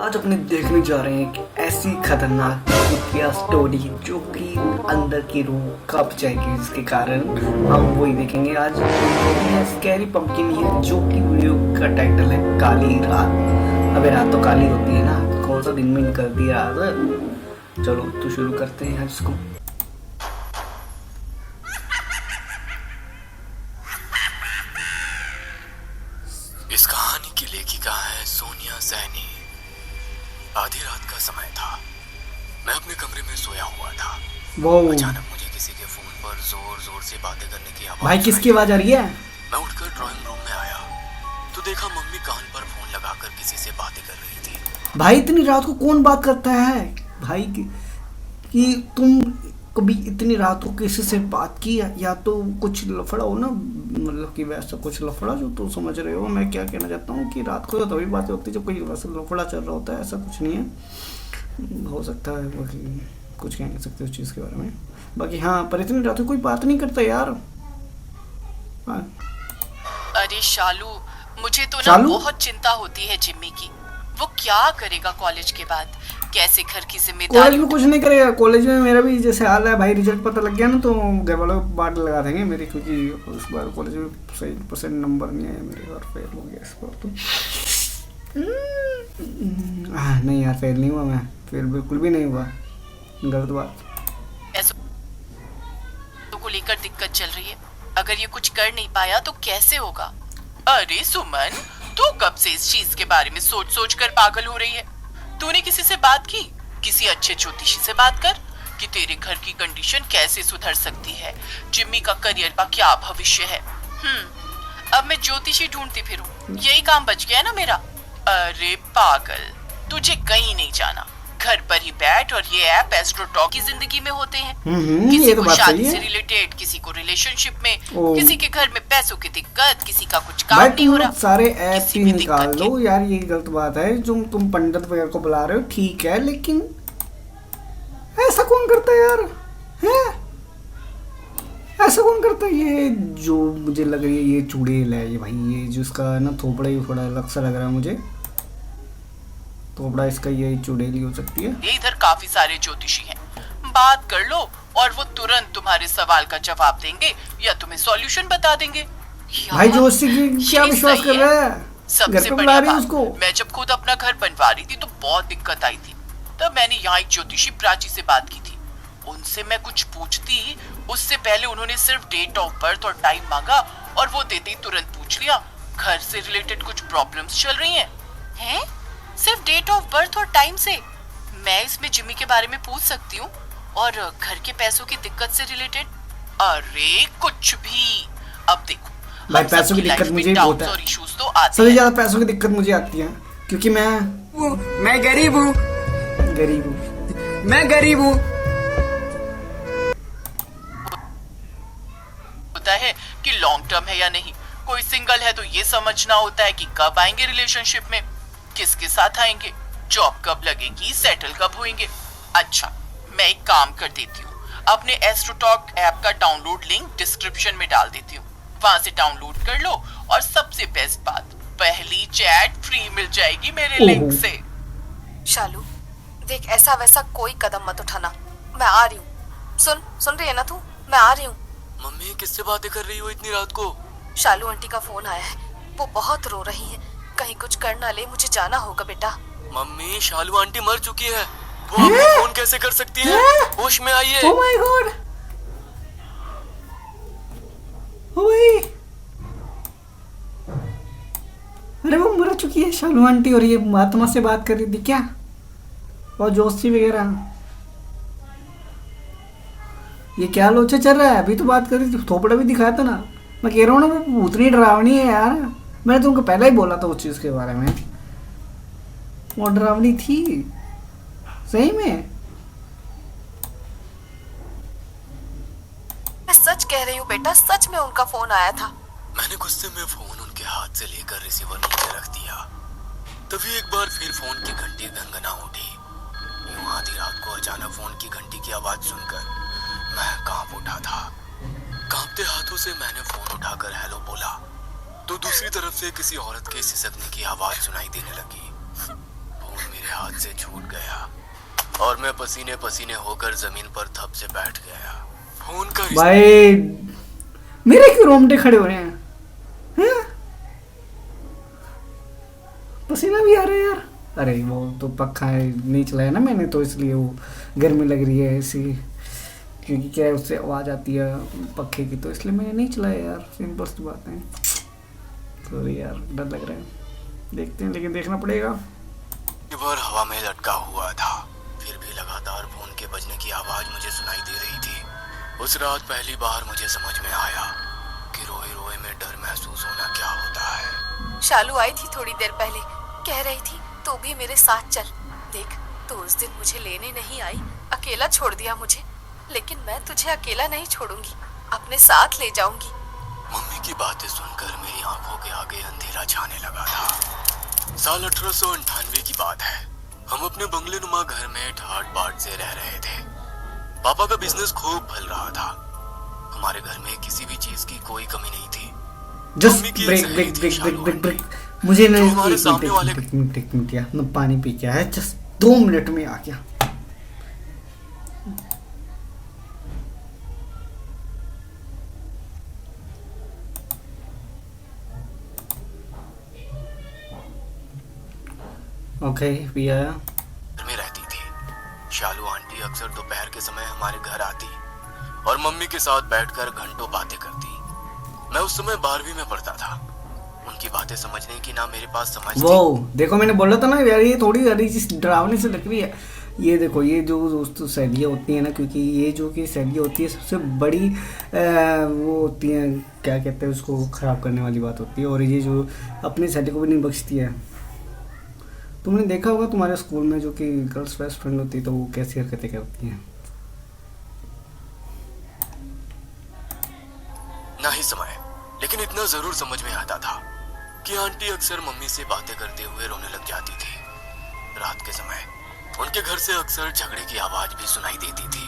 आज अपने देखने जा रहे हैं कि ऐसी खतरनाक भूतिया स्टोरी जो कि अंदर की रूह कब जाएगी, जिसके कारण हम वही देखेंगे आज। ये स्कैरी पंपकिन है जो कि वीडियो का टाइटल है काली रात। अबे रात तो काली होती है ना, कौन सा दिन में निकलती है रात। चलो तो शुरू करते हैं इसको। इस कहानी की लेखिका है सोनिया सैनी। आधी रात का समय था, मैं अपने कमरे में सोया हुआ था। अचानक मुझे किसी के फोन पर जोर जोर से बातें करने की आवाज। भाई किसकी आवाज आ रही है? मैं उठकर ड्राइंग रूम में आया तो देखा मम्मी कान पर फोन लगाकर किसी से बातें कर रही थी। भाई इतनी रात को कौन बात करता है भाई कि तुम कभी इतनी रात को किसी से बात की, या तो कुछ लफड़ा हो ना, मतलब कि वैसा कुछ लफड़ा जो तुम समझ रहे हो। मैं क्या कहना चाहता हूँ कि रात को तभी बातें होती है जब कोई वैसा लफड़ा चल रहा होता है। ऐसा कुछ नहीं है, हो सकता है बाकी कुछ कह नहीं सकते उस चीज़ के बारे में। बाकी हाँ, पर इतनी रात को कोई बात नहीं करता यार। हाँ। अरे शालू, मुझे तो ना बहुत चिंता होती है जिम्मी की। वो क्या करेगा कॉलेज के बाद, कैसे घर की जिम्मेदारी। कॉलेज में कुछ नहीं करेगा। कॉलेज में मेरा भी जैसे हाल है भाई, रिजल्ट पता लग गया ना तो घर वालों को बाट लगा देंगे मेरे, क्योंकि उस बार कॉलेज में सही परसेंट नंबर नहीं आया मेरे और फेल हो गया इस बार तो। नहीं यार, फेल नहीं हुआ मैं, फेल बिल्कुल भी नहीं हुआ, गलत बात। ऐसा तो को लेकर दिक्कत चल रही है। अगर ये कुछ कर नहीं पाया तो कैसे होगा। अरे सुमन, तू कब से इस चीज के बारे में सोच सोच कर पागल हो रही है? तूने किसी से बात की? किसी अच्छे ज्योतिषी से बात कर कि तेरे घर की कंडीशन कैसे सुधर सकती है, जिम्मी का करियर का क्या भविष्य है। अब मैं ज्योतिषी ढूंढती फिरूं, यही काम बच गया ना मेरा। अरे पागल, तुझे कहीं नहीं जाना, घर पर ही बैठ और ये ऐप एस्ट्रोटॉक की जिंदगी में होते हैं। किसी को शादी से रिलेटेड, किसी को रिलेशनशिप में, किसी के घर में पैसों की दिक्कत, किसी का कुछ काम नहीं हो रहा। सारे ऐप ही निकाल लो यार, ये गलत बात है जो तुम पंडित वगैरह को बुला रहे हो, ठीक है, लेकिन ऐसा कौन करता है यार? हैं? ऐसा कौन करता है? ये जो मुझे लग रही है ये चुड़ैल है ये भाई, ये जिसका ना थोपड़ा ही थोड़ा अलग सा लग रहा है मुझे। थोपड़ा इसका यही चुड़ैल ही हो सकती है। ये इधर काफी सारे ज्योतिषी हैं, बात कर लो और वो तुरंत तुम्हारे सवाल का जवाब देंगे या तुम्हें सॉल्यूशन बता देंगे। भाई ज्योतिषी की क्या विश्वास कर रहा है? सबसे बढ़िया बात, मैं जब खुद अपना घर बनवा रही थी तो बहुत दिक्कत आई थी। तब मैंने यहाँ एक ज्योतिषी प्राची से बात की थी। उनसे मैं कुछ पूछती, उससे पहले उन्होंने सिर्फ डेट ऑफ बर्थ और टाइम मांगा और वो देते ही तुरंत पूछ लिया घर से रिलेटेड कुछ प्रॉब्लम्स चल रही हैं? सिर्फ डेट ऑफ बर्थ और टाइम से? मैं इसमें जिम्मी के बारे में पूछ सकती हूँ और घर के पैसों की दिक्कत से रिलेटेड? अरे कुछ भी। अब देखो भाई, पैसों की दिक्कत मुझे भी होता है, सबसे ज्यादा पैसों की दिक्कत मुझे आती है क्योंकि मैं गरीब हूँ। मैं गरीब हूँ। होता है कि लॉन्ग टर्म है या नहीं, कोई सिंगल है तो ये समझना होता है कि कब आएंगे रिलेशनशिप में, किसके साथ आएंगे, जॉब कब लगेगी, सेटल कब होंगे। अच्छा, मैं एक काम कर देती हूँ, अपने एस्ट्रोटॉक ऐप का डाउनलोड लिंक डिस्क्रिप्शन में डाल देती हूँ, वहां से डाउनलोड कर लो। और सबसे बेस्ट बात, पहली चैट फ्री मिल जाएगी मेरे लिंक से। शालू देख, ऐसा वैसा कोई कदम मत उठाना, मैं आ रही हूँ। सुन रही है ना तू? मैं आ रही हूँ। मम्मी किससे बातें कर रही हो इतनी रात को? शालू आंटी का फोन आया है, वो बहुत रो रही है, कहीं कुछ कर ना ले, मुझे जाना होगा बेटा। मम्मी, शालू आंटी मर चुकी है, वो आपको फोन कैसे कर सकती है? होश में आइए। ओह माय गॉड, ओए, अरे वो मर चुकी है शालू आंटी, और ये आत्मा से बात कर रही थी क्या? और जोशी वगैरह, ये क्या लोचा चल रहा है? अभी तो बात कर रही थी, थोपड़ा भी दिखाया था ना। मैं कह रहा हूँ ना, वो उतनी डरावनी है यार। मैंने तुमको पहले ही बोला था उस चीज के बारे में, वो डरावनी थी सही में। मैं सच कह रही हूँ बेटा, सच में उनका फोन आया था। मैंने गुस्से में फोन उनके हाथ से लेकर रिसीवर नीचे रख दिया। तभी एक बार फिर फोन की घंटी गनगना उठी। यूं आधी रात को अचानक फोन की घंटी की आवाज सुनकर मैं कांप उठा था। कांपते हाथों से मैंने फोन उठाकर हेलो बोला तो दूसरी तरफ से किसी औरत के सिसकने की आवाज सुनाई देने लगी। फोन मेरे हाथ से छूट गया और मैं पसीने पसीने होकर जमीन पर थप से बैठ गया। फोन का भाई मेरे क्यों रोंगटे खड़े हो रहे हैं? पसीना भी आ रहा है यार। अरे वो तो पक्का है, नहीं चलाया ना मैंने तो इसलिए वो गर्मी लग रही है ऐसी, क्योंकि क्या है उससे आवाज़ आती है पक्खे की, तो इसलिए मैंने नहीं चलाया यार। सिंपल सी बात है। सॉरी यार, डर लग रहा है, देखते हैं, लेकिन देखना पड़ेगा। बार हवा में लटका हुआ था, फिर भी लगातार फोन के बजने की आवाज मुझे सुनाई दे रही थी। उस रात पहली बार मुझे समझ में आया कि रोए रोए में डर महसूस होना क्या होता है। शालू आई थी थोड़ी देर पहले, कह रही थी तू भी मेरे साथ चल। देख, तो उस दिन मुझे लेने नहीं आई, अकेला छोड़ दिया मुझे, लेकिन मैं तुझे अकेला नहीं छोड़ूंगी, अपने साथ ले जाऊंगी। मम्मी की बातें सुनकर मेरी आंखों के आगे अंधेरा छाने लगा था। साल 1898 की बात है। हम अपने बंगले नुमा घर में ठाट बाट से रह रहे थे। पापा का बिजनेस खूब फल रहा था। हमारे घर में किसी भी चीज की कोई कमी नहीं थी। जस्ट मम्मी की एक ब्रेक सहेली ब्रेक थी, ब्रेक शालू ब्रेक ब्रेक आंटी। ब्रेक मुझे जो नहीं, हमारे सामने वाले एक मिनट यार, मैं पानी पी के आया, जस्ट 2 मिनट में आ गया। ओके, भी आया। घर में रहती थी। शालू आंटी अक्सर दोपहर के समय हमारे घर आती और मम्मी के साथ बैठकर घंटों बातें करती। मैं उस समय 12वीं में पढ़ता था। उनकी बातें समझने की ना मेरे पास समझ थी। वो देखो, मैंने बोला था ना यार, ये थोड़ी अड़ी चीज डरावनी से लग रही है। ये देखो, ये जो दोस्तों सहेलियाँ होती हैं ना, क्योंकि ये जो कि सहेलियाँ होती है सबसे बड़ी वो होती हैं, क्या कहते हैं उसको, ख़राब करने वाली बात होती है। और ये जो अपनी सहेली को भी नहीं बख्शती है। तुमने देखा होगा तुम्हारे स्कूल में जो कि गर्ल्स बेस्ट फ्रेंड होती है, तो वो कैसी हरकतें करती हैं। ना ही समय, लेकिन इतना जरूर समझ में आता था कि आंटी अक्सर मम्मी से बातें करते हुए रोने लग जाती थी। रात के समय उनके घर से अक्सर झगड़े की आवाज भी सुनाई देती थी।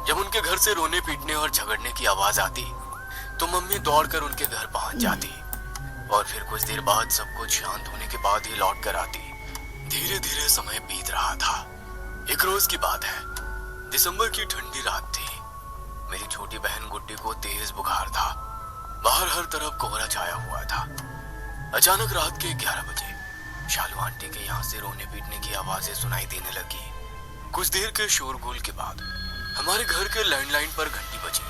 जब उनके घर से रोने पीटने और झगड़ने की आवाज आती तो मम्मी दौड़कर उनके घर पहुंच जाती और फिर कुछ देर बाद सब कुछ शांत होने के बाद ही लौट कर आती। धीरे धीरे समय बीत रहा था। एक रोज की बात है, दिसंबर की ठंडी रात थी। मेरी छोटी बहन गुड्डी को तेज बुखार था। बाहर हर तरफ कोहरा छाया हुआ था। अचानक रात के 11 बजे शालू आंटी के यहाँ से रोने पीटने की आवाजें सुनाई देने लगी। कुछ देर के शोरगुल के बाद हमारे घर के लैंडलाइन पर घंटी बजी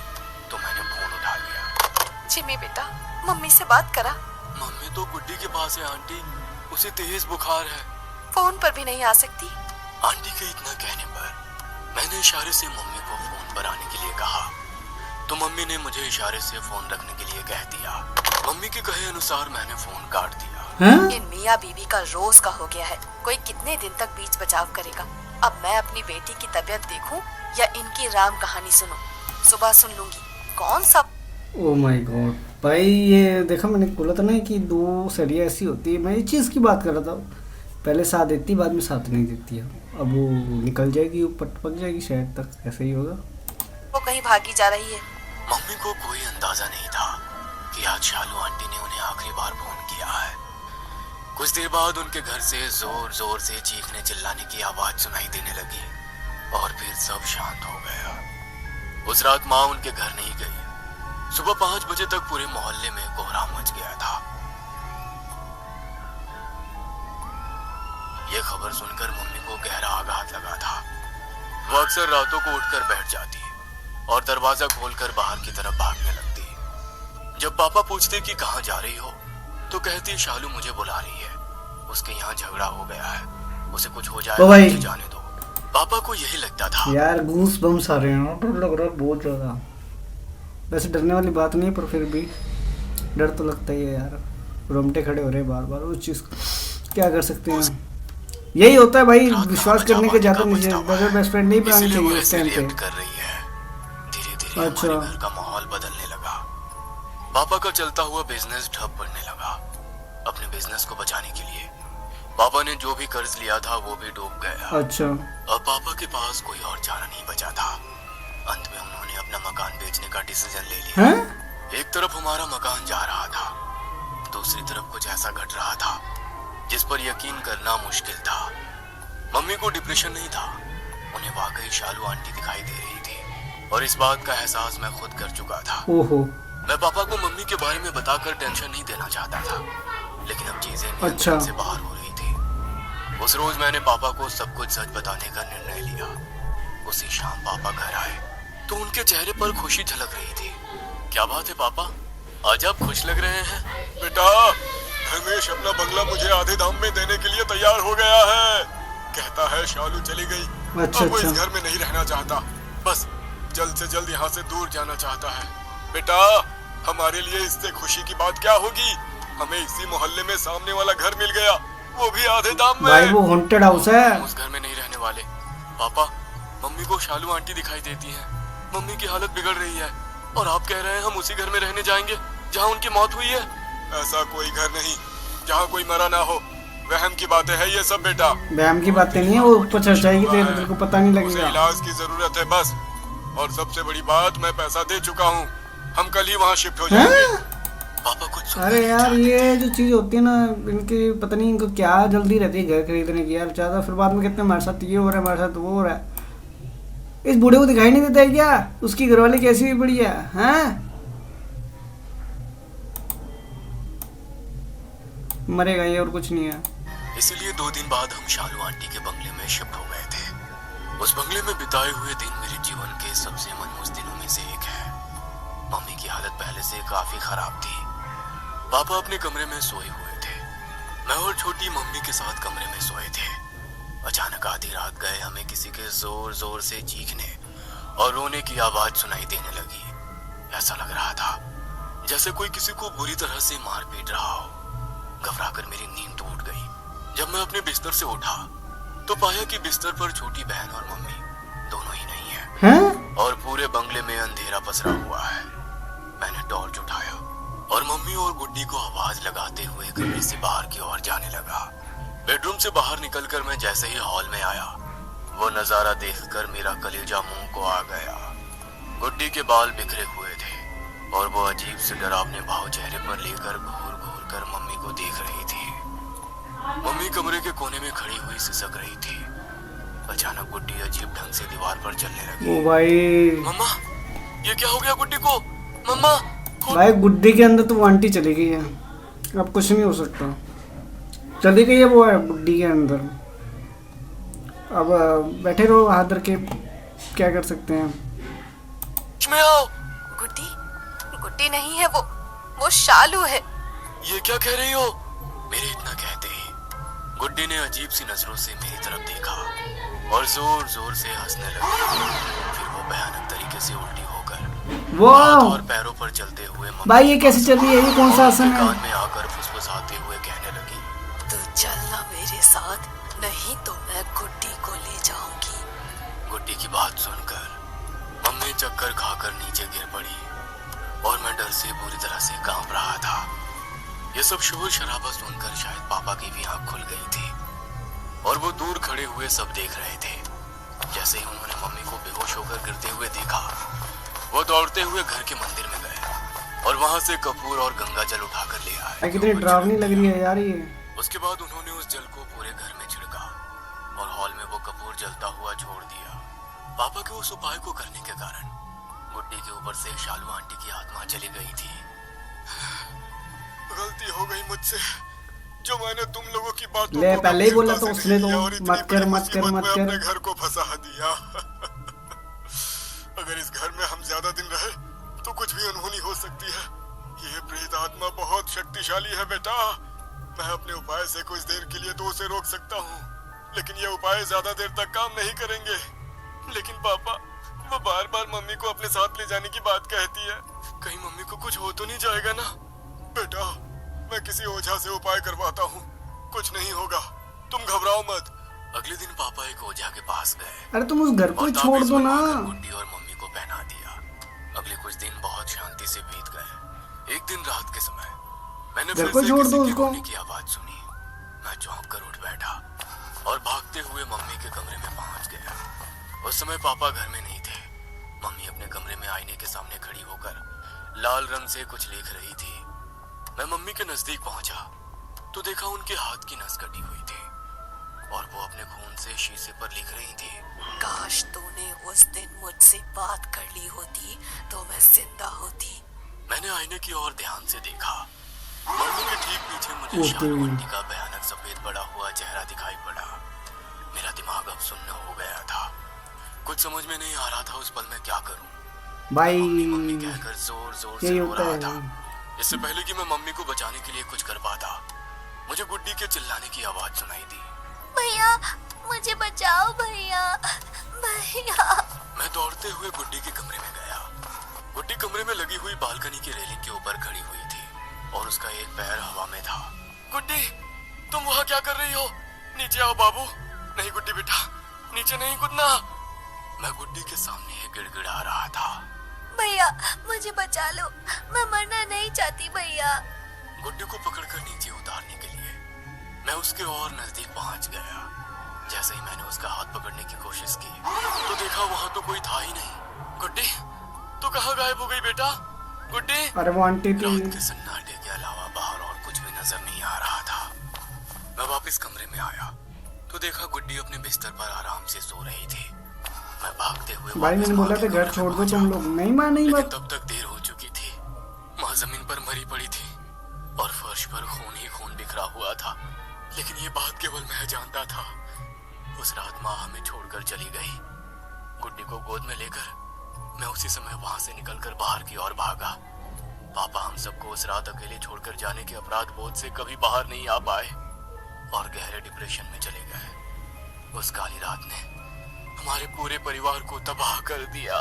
तो मैंने फोन उठा लिया। जिमी बेटा, मम्मी से बात करा। मम्मी तो गुड्डी के पास है आंटी, उसे तेज बुखार है। फोन पर भी नहीं आ सकती? आंटी के इतना कहने पर मैंने इशारे से मम्मी को फोन पर आने के लिए कहा तो मम्मी ने मुझे इशारे से फोन रखने के लिए कह दिया। मम्मी के कहे अनुसार मैंने फोन काट दिया। इन मियाँ बीवी का रोज का हो गया है। कोई कितने दिन तक बीच बचाव करेगा? अब मैं अपनी बेटी की तबीयत देखूं या इनकी राम कहानी सुनूं? सुबह सुन लूंगी। कौन सा? ओ माय गॉड भाई, ये देखा, मैंने बोला था ना कि 2 सहेलियाँ ऐसी होती है। मैं इस चीज़ की बात कर रहा था, पहले साथ देती, बाद में साथ नहीं देती है। अब वो निकल जाएगी, वो पक जाएगी शायद तक, ऐसा ही होगा। वो कहीं भागी जा रही है। मम्मी को कोई अंदाजा नहीं था कि आज शालू आंटी ने उन्हें आखिरी बार फोन किया है। कुछ देर बाद उनके घर से जोर जोर से चीखने चिल्लाने की आवाज सुनाई देने लगी और फिर सब शांत हो गया। उस रात माँ उनके घर नहीं गई। सुबह 5 बजे तक पूरे मोहल्ले में कोहराम मच गया था। ये खबर सुनकर मम्मी को गहरा आघात लगा था। वो अक्सर रातों को उठकर बैठ जाती और दरवाजा खोलकर बाहर की तरफ भागने लगती। जब पापा पूछते कि कहाँ जा रही हो तो कहती शालू मुझे बुला रही है, उसके यहाँ झगड़ा हो गया है, उसे कुछ हो जाए, मुझे जाने दो। पापा को यही लगता था। यार गूस बम्स आ रहे हैं, डर लग रहा है बहुत ज्यादा। वैसे डरने वाली बात नहीं है, पर फिर भी डर तो लगता ही है यार। रोमटे खड़े हो रहे हैं बार बार, उस चीज क्या कर सकते हैं। यही होता है भाई, विश्वास करने के ज्यादा बेस्ट फ्रेंड नहीं बनानी चाहिए इस टाइम पे। कर रही है। धीरे धीरे हमारे घर का माहौल बदलने लगा। पापा का चलता हुआ बिजनेस ठप पड़ने लगा। अपने बिजनेस को बचाने के लिए पापा ने जो भी कर्ज लिया था वो भी डूब गया। अच्छा। अब पापा के पास कोई और चारा नहीं बचा था। अंत में उन्होंने अपना मकान बेचने का डिसीजन ले लिया। एक तरफ हमारा मकान जा रहा था, दूसरी तरफ कुछ ऐसा घट रहा था जिस पर यकीन करना मुश्किल था। मम्मी को डिप्रेशन नहीं था, उन्हें वाकई शालू आंटी दिखाई दे रही थी और इस बात का एहसास मैं खुद कर चुका था। ओहो। मैं पापा को मम्मी के बारे में बताकर टेंशन नहीं देना चाहता था, लेकिन अब चीजें अच्छा। नियंत्रण से बाहर हो रही थी। उस रोज मैंने पापा को सब कुछ सच बताने का निर्णय लिया। उसी शाम पापा घर आए तो उनके चेहरे पर खुशी झलक रही थी। क्या बात है पापा, आज आप खुश लग रहे हैं? बेटा, धर्मेश अपना बंगला मुझे आधे दाम में देने के लिए तैयार हो गया है। कहता है शालू चली गई, अच्छा, अब वो इस अच्छा। घर में नहीं रहना चाहता, बस जल्द से जल्द यहाँ से दूर जाना चाहता है। बेटा, हमारे लिए इससे खुशी की बात क्या होगी? हमें इसी मोहल्ले में सामने वाला घर मिल गया, वो भी आधे दाम में। भाई वो हॉन्टेड हाउस है। हम उस घर में नहीं रहने वाले। पापा, मम्मी को शालू आंटी दिखाई देती हैं। मम्मी की हालत बिगड़ रही है और आप कह रहे हैं हम उसी घर में रहने जाएंगे जहाँ उनकी मौत हुई है? ऐसा कोई घर नहीं जहाँ कोई मरा ना हो। वहम की बातें है ये सब बेटा। वहम की बातें नहीं है, वो ऊपर चढ़ जाएगी तेरे को पता नहीं उसे लगेगा। इलाज की जरूरत है बस, और सबसे बड़ी बात, मैं पैसा दे चुका हूँ। हम कल ही वहाँ शिफ्ट हो जाएंगे। पापा कुछ अरे यार ये जो चीज होती है ना, इनकी पता नहीं इनको क्या जल्दी रहती है घर खरीदने की यार, ज्यादा फिर बाद में कहते हैं हमारे साथ ये हो रहा है, हमारे साथ वो हो रहा है। इस बूढ़े को दिखाई नहीं देता है क्या उसकी घरवाली कैसी भी बढ़िया है? मरेगा ये और कुछ नहीं है। इसीलिए 2 दिन बाद हम शालू आंटी के बंगले में शिफ्ट हो गए थे। उस बंगले में बिताए हुए दिन मेरे जीवन के सबसे मनहूस दिनों में से एक है। मम्मी की हालत पहले से काफी खराब थी। पापा अपने कमरे में सोए हुए थे, मैं और छोटी मम्मी के साथ कमरे में सोए थे। अचानक आधी रात गए हमें किसी के जोर जोर से चीखने और रोने की आवाज सुनाई देने लगी। ऐसा लग रहा था जैसे कोई किसी को बुरी तरह से मार पीट रहा हो। घबराकर मेरी नींद टूट गई। जब मैं अपने बिस्तर से उठा तो पाया कि बिस्तर पर छोटी बहन और मम्मी दोनों ही नहीं है, हैं? और पूरे बंगले में अंधेरा पसरा हुआ है। मैंने टॉर्च उठाया और मम्मी और गुड्डी को आवाज लगाते हुए कमरे से बाहर की ओर जाने लगा। बेडरूम से बाहर निकलकर मैं जैसे ही हॉल में आया, वो नजारा देखकर मेरा कलेजा मुंह को आ गया। गुड्डी के बाल बिखरे हुए थे और वो अजीब से डरावने भाव चेहरे पर लेकर घूर घूर कर मम्मी को देख रही थी। मम्मी कमरे के कोने में खड़ी हुई सिसक रही थी। अचानक गुड्डी अजीब ढंग से दीवार पर चलने लगी। ओ भाई, मम्मा, ये क्या हो गया गुड्डी को? मम्मा भाई गुड्डी के अंदर तो वो आंटी चली गई है, अब कुछ नहीं हो सकता। चली गई है वो है गुड्डी के अंदर। अब बैठे रहो हाथ धर के, क्या कर सकते हैं। में आओ। गुड्डी, गुड्डी नहीं है वो शालू है। ये क्या कह रही हो? मेरे इतना कहते ही गुड्डी ने अजीब सी नजरों से मेरी तरफ देखा और जोर जोर से हंसने लगी। फिर वो भयानक तरीके से उल्टी होकर वाह हाथ और पैरों पर चलते हुए भाई ये कैसे चल रही है, ये कौन सा आसन है? कान में आकर फुसफुसाते हुए कहने लगी, तू चलना मेरे साथ, नहीं तो मैं गुड्डी को ले जाऊंगी। गुड्डी की बात सुनकर मम्मी चक्कर खाकर नीचे गिर पड़ी और मैं डर से बुरी तरह से कांप रहा था। ये सब शोर शराबा सुनकर शायद पापा की भी आंख खुल गई थी और वो दूर खड़े हुए सब देख रहे थे। जैसे ही उन्होंने मम्मी को बेहोश होकर गिरते हुए देखा, वो दौड़ते हुए घर के मंदिर में गए और वहां से कपूर और गंगा जल उठाकर ले आए। कितनी डरावनी लग रही है यार ये। उसके बाद उन्होंने उस जल को पूरे घर में छिड़का और हॉल में वो कपूर जलता हुआ छोड़ दिया। पापा के उस उपाय को करने के कारण गुड्डी के ऊपर से शालू आंटी की आत्मा चली गई थी। गलती हो गई मुझसे, जो मैंने तुम लोगों की बातों ले को पहले ही बोला तो गंभीरता से उसने नहीं तो लिया और इतनी मत कर बड़ी मत कर मुसीबत मत में कर। अपने घर को फंसा दिया। अगर इस घर में हम ज्यादा दिन रहे तो कुछ भी अनहोनी हो सकती है। ये प्रेत आत्मा बहुत शक्तिशाली है बेटा। मैं अपने उपाय से कुछ देर के लिए तो उसे रोक सकता हूँ, लेकिन ये उपाय ज्यादा देर तक काम नहीं करेंगे। लेकिन पापा, वो बार बार मम्मी को अपने साथ ले जाने की बात कहती है। कहीं मम्मी को कुछ हो तो नहीं जाएगा ना? बेटा, मैं किसी ओझा से उपाय करवाता हूँ, कुछ नहीं होगा, तुम घबराओ मत। अगले दिन पापा एक ओझा के पास गए। अरे तुम उस घर को ही और छोड़ ताबीज दो ना। बनवाकर गुड्डी और मम्मी को पहना दिया। अगले कुछ दिन बहुत शांति से बीत गए। एक दिन रात के समय मैंने घर फिर को से छोड़ किसी दो के उसको। रोने की आवाज सुनी। मैं चौंक कर उठ बैठा और भागते हुए मम्मी के कमरे में पहुंच गया। उस समय पापा घर में नहीं थे। मम्मी अपने कमरे में आईने के सामने खड़ी होकर लाल रंग से कुछ लिख रही थी। मैं मम्मी के नजदीक पहुंचा तो देखा उनके हाथ की नस कटी हुई थी। और वो अपने खून से शीशे पर लिख रही थी। काश तूने उस दिन मुझसे बात कर ली होती तो मैं जिंदा होती। मैंने आईने की ओर ध्यान से देखा। मम्मी के ठीक पीछे मुझे ओके। शालवंती का भयानक सफेद पड़ा हुआ चेहरा दिखाई पड़ा। मेरा दिमाग अब सुन्न हो गया था। कुछ समझ में नहीं आ रहा था उस पल में क्या करूं। भाई मम्मी कहकर जोर जोर से यही रो होता रहा है। था। इससे पहले कि मैं मम्मी को बचाने के लिए कुछ कर पाता, मुझे गुड्डी के चिल्लाने की आवाज सुनाई दी। भैया मुझे बचाओ भैया, भैया। मैं दौड़ते हुए गुड्डी के कमरे में गया। गुड्डी कमरे में लगी हुई बालकनी की रेलिंग के ऊपर खड़ी हुई थी और उसका एक पैर हवा में था। गुड्डी, तुम वहाँ क्या कर रही हो? नीचे आओ बाबू। नहीं गुड्डी बेटा, नीचे नहीं कूदना। मैं गुड्डी के सामने गिड़गिड़ा रहा था। भैया मुझे बचा लो, मैं मरना नहीं चाहती भैया। गुड्डी को पकड़कर नीचे उतारने के लिए मैं उसके और नजदीक पहुंच गया। जैसे ही मैंने उसका हाथ पकड़ने की कोशिश की तो देखा वहां तो कोई था ही नहीं। गुड्डी, तू कहाँ गायब हो गई बेटा? गुड्डी। अरे वो आंटी थी। रात के सन्नाटे के अलावा बाहर और कुछ भी नजर नहीं आ रहा था। मैं वापस कमरे में आया तो देखा गुड्डी अपने बिस्तर पर आराम से सो रही थी। मैं भागते हुए भाई मैंने बोला था घर छोड़ दो तुम लोग, नहीं माने लेकिन बात। तब तक देर हो चुकी थी। माँ जमीन पर मरी पड़ी थी और फर्श पर खून ही खून बिखरा हुआ था। लेकिन ये बात केवल मैं जानता था। उस रात माँ हमें छोड़कर चली गई। गुड्डी को गोद में लेकर मैं उसी समय वहां से निकलकर बाहर की ओर भागा। पापा हम सबको उस रात अकेले छोड़कर जाने के अपराध बोध से कभी बाहर नहीं आ पाए और गहरे डिप्रेशन में चले गए। उस काली रात ने हमारे पूरे परिवार को तबाह कर दिया।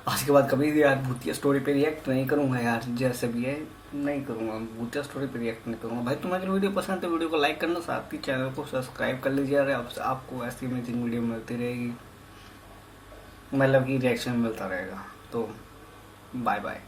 आज के बाद कभी भी यार भूतिया स्टोरी पे रिएक्ट नहीं करूंगा यार, जैसे भी है नहीं करूंगा, भूतिया स्टोरी पे रिएक्ट नहीं करूंगा। भाई तुम्हें अगर वीडियो पसंद है तो वीडियो को लाइक करना, साथ ही चैनल को सब्सक्राइब कर लीजिए। अरे आपको ऐसी अमेजिंग वीडियो मिलती रहेगी, मतलब कि रिएक्शन मिलता रहेगा। तो बाय बाय।